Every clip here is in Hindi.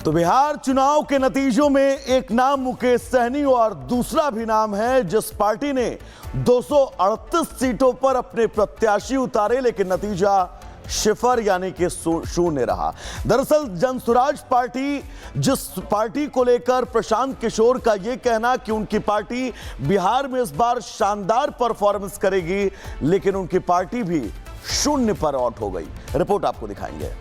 तो बिहार चुनाव के नतीजों में एक नाम मुकेश सहनी और दूसरा भी नाम है जिस पार्टी ने 238 सीटों पर अपने प्रत्याशी उतारे, लेकिन नतीजा शिफर यानी कि शून्य रहा। दरअसल जनसुराज पार्टी, जिस पार्टी को लेकर प्रशांत किशोर का यह कहना कि उनकी पार्टी बिहार में इस बार शानदार परफॉर्मेंस करेगी, लेकिन उनकी पार्टी भी शून्य पर आउट हो गई। रिपोर्ट आपको दिखाएंगे।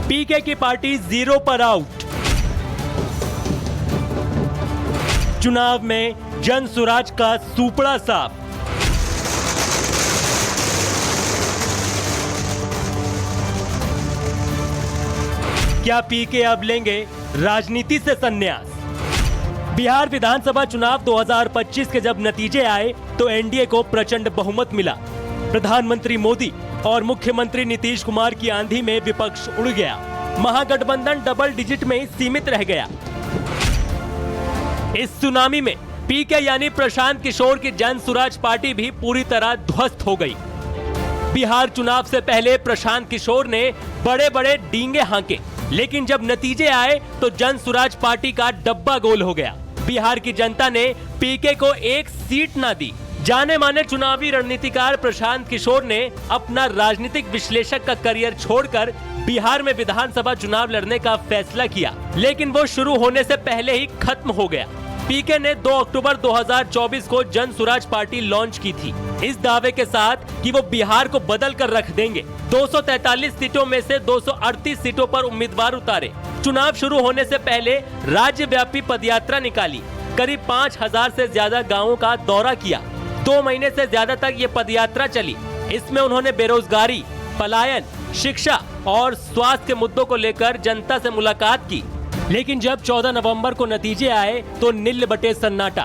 पीके की पार्टी 0 पर आउट। चुनाव में जनसुराज का सुपड़ा साफ। क्या पीके अब लेंगे राजनीति से संन्यास? बिहार विधानसभा चुनाव 2025 के जब नतीजे आए तो एनडीए को प्रचंड बहुमत मिला। प्रधानमंत्री मोदी और मुख्यमंत्री नीतीश कुमार की आंधी में विपक्ष उड़ गया। महागठबंधन डबल डिजिट में सीमित रह गया। इस सुनामी में पीके यानी प्रशांत किशोर की जनसुराज पार्टी भी पूरी तरह ध्वस्त हो गई। बिहार चुनाव से पहले प्रशांत किशोर ने बड़े बड़े डींगे हांके, लेकिन जब नतीजे आए तो जनसुराज पार्टी का डब्बा गोल हो गया। बिहार की जनता ने पीके को एक सीट ना दी। जाने माने चुनावी रणनीतिकार प्रशांत किशोर ने अपना राजनीतिक विश्लेषक का करियर छोड़कर बिहार में विधानसभा चुनाव लड़ने का फैसला किया, लेकिन वो शुरू होने से पहले ही खत्म हो गया। पीके ने 2 अक्टूबर 2024 को जनसुराज पार्टी लॉन्च की थी, इस दावे के साथ कि वो बिहार को बदल कर रख देंगे। 243 सीटों में से 238 सीटों पर उम्मीदवार उतारे। चुनाव शुरू होने से पहले राज्यव्यापी पदयात्रा निकाली। करीब 5000 से ज्यादा गाँवों का दौरा किया। 2 महीने से ज्यादा तक ये पदयात्रा चली। इसमें उन्होंने बेरोजगारी, पलायन, शिक्षा और स्वास्थ्य के मुद्दों को लेकर जनता से मुलाकात की। लेकिन जब 14 नवंबर को नतीजे आए तो नील बटे सन्नाटा।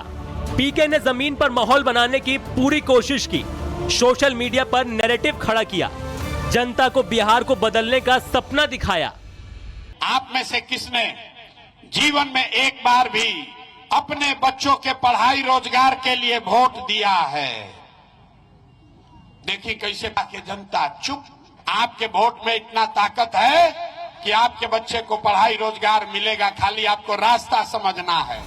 पीके ने जमीन पर माहौल बनाने की पूरी कोशिश की, सोशल मीडिया पर नैरेटिव खड़ा किया, जनता को बिहार को बदलने का सपना दिखाया। आप में से किसने जीवन में एक बार भी अपने बच्चों के पढ़ाई रोजगार के लिए वोट दिया है? देखिए कैसे बाकी जनता चुप। आपके वोट में इतना ताकत है कि आपके बच्चे को पढ़ाई रोजगार मिलेगा, खाली आपको रास्ता समझना है।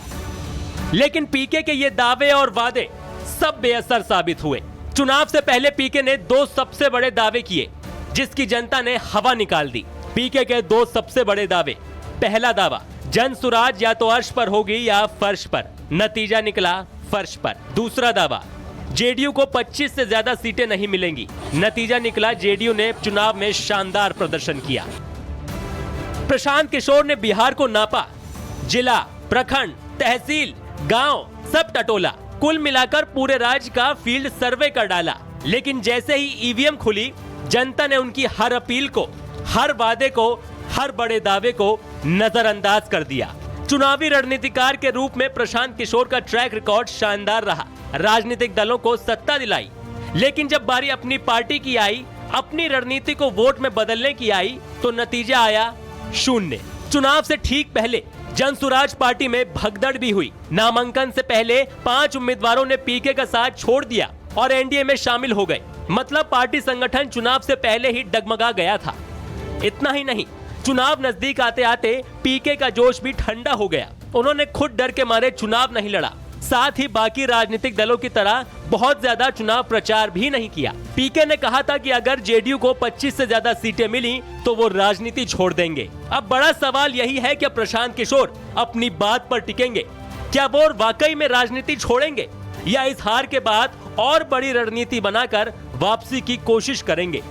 लेकिन पीके के ये दावे और वादे सब बेअसर साबित हुए। चुनाव से पहले पीके ने 2 सबसे बड़े दावे किए, जिसकी जनता ने हवा निकाल दी। पीके के 2 सबसे बड़े दावे। पहला दावा, जनसुराज या तो अर्श पर होगी या फर्श पर। नतीजा निकला फर्श पर। दूसरा दावा, जेडीयू को 25 से ज्यादा सीटें नहीं मिलेंगी। नतीजा निकला जेडीयू ने चुनाव में शानदार प्रदर्शन किया। प्रशांत किशोर ने बिहार को नापा, जिला, प्रखंड, तहसील, गांव सब टटोला। कुल मिलाकर पूरे राज्य का फील्ड सर्वे कर डाला। लेकिन जैसे ही ईवीएम खुली, जनता ने उनकी हर अपील को, हर वादे को, हर बड़े दावे को नजरअंदाज कर दिया। चुनावी रणनीतिकार के रूप में प्रशांत किशोर का ट्रैक रिकॉर्ड शानदार रहा। राजनीतिक दलों को सत्ता दिलाई, लेकिन जब बारी अपनी पार्टी की आई, अपनी रणनीति को वोट में बदलने की आई, तो नतीजा आया शून्य। चुनाव से ठीक पहले जनसुराज पार्टी में भगदड़ भी हुई। नामांकन से पहले 5 उम्मीदवारों ने पीके का साथ छोड़ दिया और एनडीए में शामिल हो गए। मतलब पार्टी संगठन चुनाव से पहले ही डगमगा गया था। इतना ही नहीं, चुनाव नजदीक आते आते पीके का जोश भी ठंडा हो गया। उन्होंने खुद डर के मारे चुनाव नहीं लड़ा, साथ ही बाकी राजनीतिक दलों की तरह बहुत ज्यादा चुनाव प्रचार भी नहीं किया। पीके ने कहा था कि अगर जेडीयू को 25 से ज्यादा सीटें मिली तो वो राजनीति छोड़ देंगे। अब बड़ा सवाल यही है कि प्रशांत किशोर अपनी बात पर टिकेंगे। क्या वो वाकई में राजनीति छोड़ेंगे या इस हार के बाद और बड़ी रणनीति बनाकर वापसी की कोशिश करेंगे?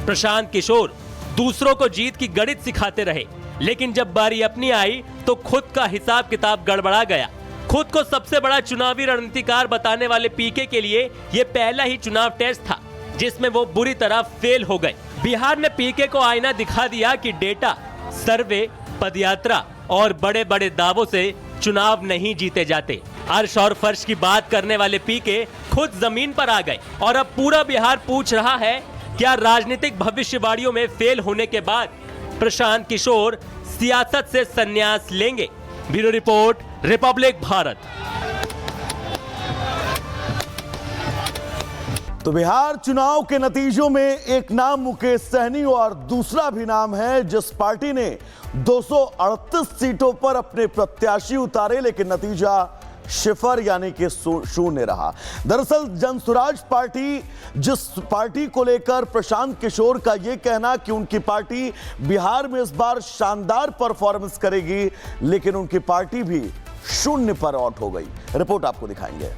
प्रशांत किशोर दूसरों को जीत की गणित सिखाते रहे, लेकिन जब बारी अपनी आई तो खुद का हिसाब किताब गड़बड़ा गया। खुद को सबसे बड़ा चुनावी रणनीतिकार बताने वाले पीके के लिए ये पहला ही चुनाव टेस्ट था जिसमें वो बुरी तरह फेल हो गए। बिहार ने पीके को आईना दिखा दिया कि डेटा, सर्वे, पदयात्रा और बड़े बड़े दावों से चुनाव नहीं जीते जाते। अर्श और फर्श की बात करने वाले पीके खुद जमीन पर आ गए और अब पूरा बिहार पूछ रहा है, क्या राजनीतिक भविष्यवाणियों में फेल होने के बाद प्रशांत किशोर सियासत से संन्यास लेंगे? Bureau report, Republic Bharat. तो बिहार चुनाव के नतीजों में एक नाम मुकेश सहनी और दूसरा भी नाम है जिस पार्टी ने 238 सीटों पर अपने प्रत्याशी उतारे, लेकिन नतीजा शिफर यानी कि शून्य रहा। दरअसल जनसुराज पार्टी, जिस पार्टी को लेकर प्रशांत किशोर का यह कहना कि उनकी पार्टी बिहार में इस बार शानदार परफॉर्मेंस करेगी, लेकिन उनकी पार्टी भी शून्य पर आउट हो गई। रिपोर्ट आपको दिखाएंगे।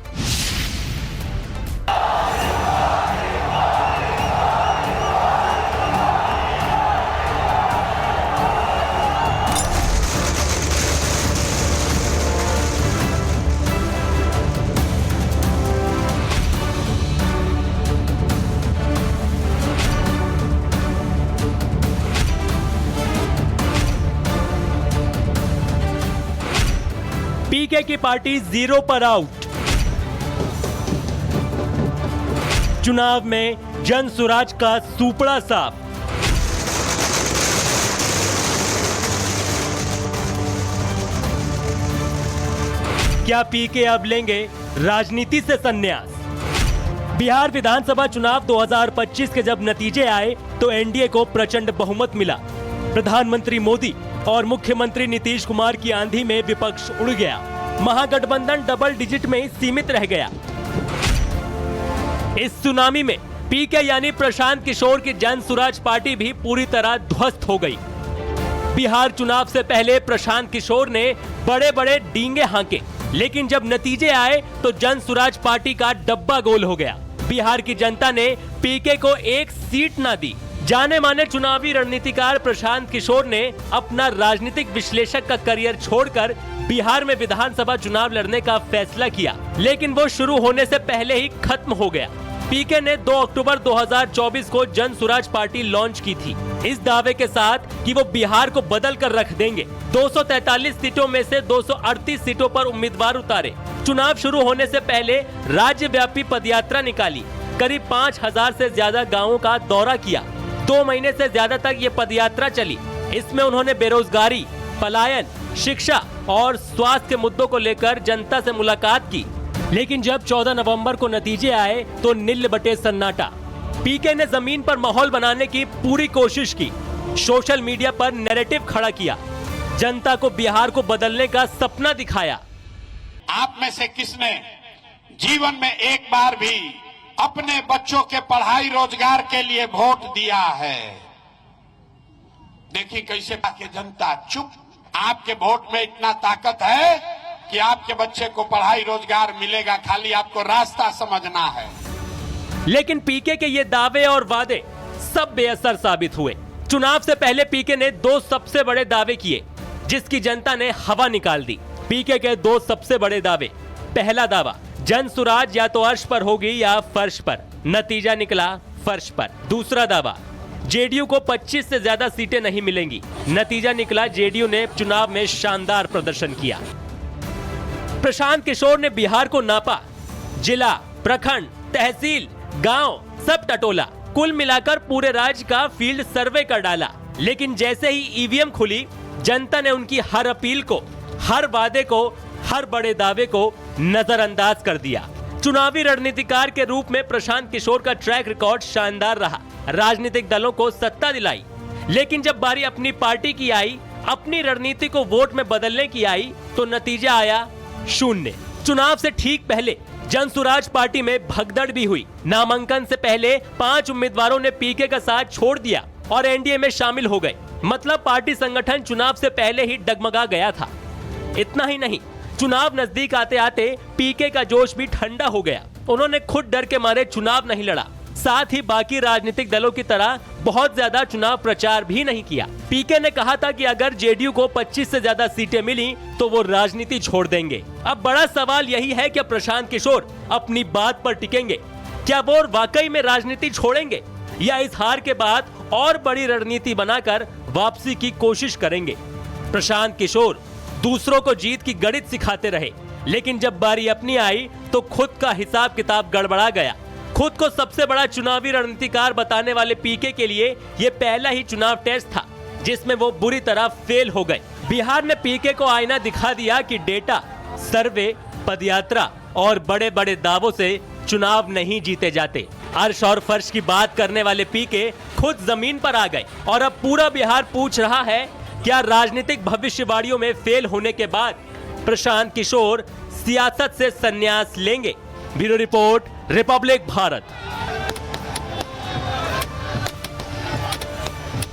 पीके की पार्टी 0 पर आउट। चुनाव में जनसुराज का सूपड़ा साफ। क्या पीके अब लेंगे राजनीति से संन्यास? बिहार विधानसभा चुनाव 2025 के जब नतीजे आए तो एनडीए को प्रचंड बहुमत मिला। प्रधानमंत्री मोदी और मुख्यमंत्री नीतीश कुमार की आंधी में विपक्ष उड़ गया। महागठबंधन डबल डिजिट में ही सीमित रह गया। इस सुनामी में पीके यानी प्रशांत किशोर की जनसुराज पार्टी भी पूरी तरह ध्वस्त हो गई। बिहार चुनाव से पहले प्रशांत किशोर ने बड़े बड़े डींगे हांके, लेकिन जब नतीजे आए तो जनसुराज पार्टी का डब्बा गोल हो गया। बिहार की जनता ने पीके को एक सीट ना दी। जाने माने चुनावी रणनीतिकार प्रशांत किशोर ने अपना राजनीतिक विश्लेषक का करियर छोड़कर बिहार में विधानसभा चुनाव लड़ने का फैसला किया, लेकिन वो शुरू होने से पहले ही खत्म हो गया। पीके ने 2 अक्टूबर 2024 को जनसुराज पार्टी लॉन्च की थी, इस दावे के साथ कि वो बिहार को बदल कर रख देंगे। 243 सीटों में से 238 सीटों पर उम्मीदवार उतारे। चुनाव शुरू होने से पहले राज्यव्यापी पदयात्रा निकाली। करीब 5000 से ज्यादा गाँवों का दौरा किया। 2 महीने से ज्यादा तक ये पदयात्रा चली। इसमें उन्होंने बेरोजगारी, पलायन, शिक्षा और स्वास्थ्य के मुद्दों को लेकर जनता से मुलाकात की। लेकिन जब 14 नवंबर को नतीजे आए तो नील बटे सन्नाटा। पीके ने जमीन पर माहौल बनाने की पूरी कोशिश की, सोशल मीडिया पर नैरेटिव खड़ा किया, जनता को बिहार को बदलने का सपना दिखाया। आप में से किसने जीवन में एक बार भी अपने बच्चों के पढ़ाई रोजगार के लिए वोट दिया है? देखिए कैसे बाकी जनता चुप। आपके वोट में इतना ताकत है कि आपके बच्चे को पढ़ाई रोजगार मिलेगा, खाली आपको रास्ता समझना है। लेकिन पीके के ये दावे और वादे सब बेअसर साबित हुए। चुनाव से पहले पीके ने 2 सबसे बड़े दावे किए, जिसकी जनता ने हवा निकाल दी। पीके के 2 सबसे बड़े दावे। पहला दावा, जनसुराज या तो अर्श पर होगी या फर्श पर। नतीजा निकला फर्श पर। दूसरा दावा, जेडीयू को 25 से ज्यादा सीटें नहीं मिलेंगी। नतीजा निकला जेडीयू ने चुनाव में शानदार प्रदर्शन किया। प्रशांत किशोर ने बिहार को नापा, जिला, प्रखंड, तहसील, गांव सब टटोला। कुल मिलाकर पूरे राज्य का फील्ड सर्वे कर डाला। लेकिन जैसे ही ईवीएम खुली, जनता ने उनकी हर अपील को, हर वादे को, हर बड़े दावे को नजरअंदाज कर दिया। चुनावी रणनीतिकार के रूप में प्रशांत किशोर का ट्रैक रिकॉर्ड शानदार रहा। राजनीतिक दलों को सत्ता दिलाई, लेकिन जब बारी अपनी पार्टी की आई, अपनी रणनीति को वोट में बदलने की आई, तो नतीजा आया शून्य। चुनाव से ठीक पहले जनसुराज पार्टी में भगदड़ भी हुई। नामांकन से पहले 5 उम्मीदवारों ने पीके का साथ छोड़ दिया और एनडीए में शामिल हो गए। मतलब पार्टी संगठन चुनाव से पहले ही डगमगा गया था। इतना ही नहीं, चुनाव नजदीक आते आते पीके का जोश भी ठंडा हो गया। उन्होंने खुद डर के मारे चुनाव नहीं लड़ा, साथ ही बाकी राजनीतिक दलों की तरह बहुत ज्यादा चुनाव प्रचार भी नहीं किया। पीके ने कहा था कि अगर जेडीयू को 25 से ज्यादा सीटें मिली तो वो राजनीति छोड़ देंगे। अब बड़ा सवाल यही है कि प्रशांत किशोर अपनी बात पर टिकेंगे। क्या वो वाकई में राजनीति छोड़ेंगे या इस हार के बाद और बड़ी रणनीति बनाकर वापसी की कोशिश करेंगे? प्रशांत किशोर दूसरों को जीत की गणित सिखाते रहे, लेकिन जब बारी अपनी आई तो खुद का हिसाब किताब गड़बड़ा गया। खुद को सबसे बड़ा चुनावी रणनीतिकार बताने वाले पीके के लिए ये पहला ही चुनाव टेस्ट था जिसमें वो बुरी तरह फेल हो गए। बिहार ने पीके को आईना दिखा दिया कि डेटा, सर्वे, पदयात्रा और बड़े बड़े दावों से चुनाव नहीं जीते जाते। अर्श और फर्श की बात करने वाले पीके खुद जमीन पर आ गए और अब पूरा बिहार पूछ रहा है, क्या राजनीतिक भविष्यवाणियों में फेल होने के बाद प्रशांत किशोर सियासत से संन्यास लेंगे? Bureau report, Republic Bharat.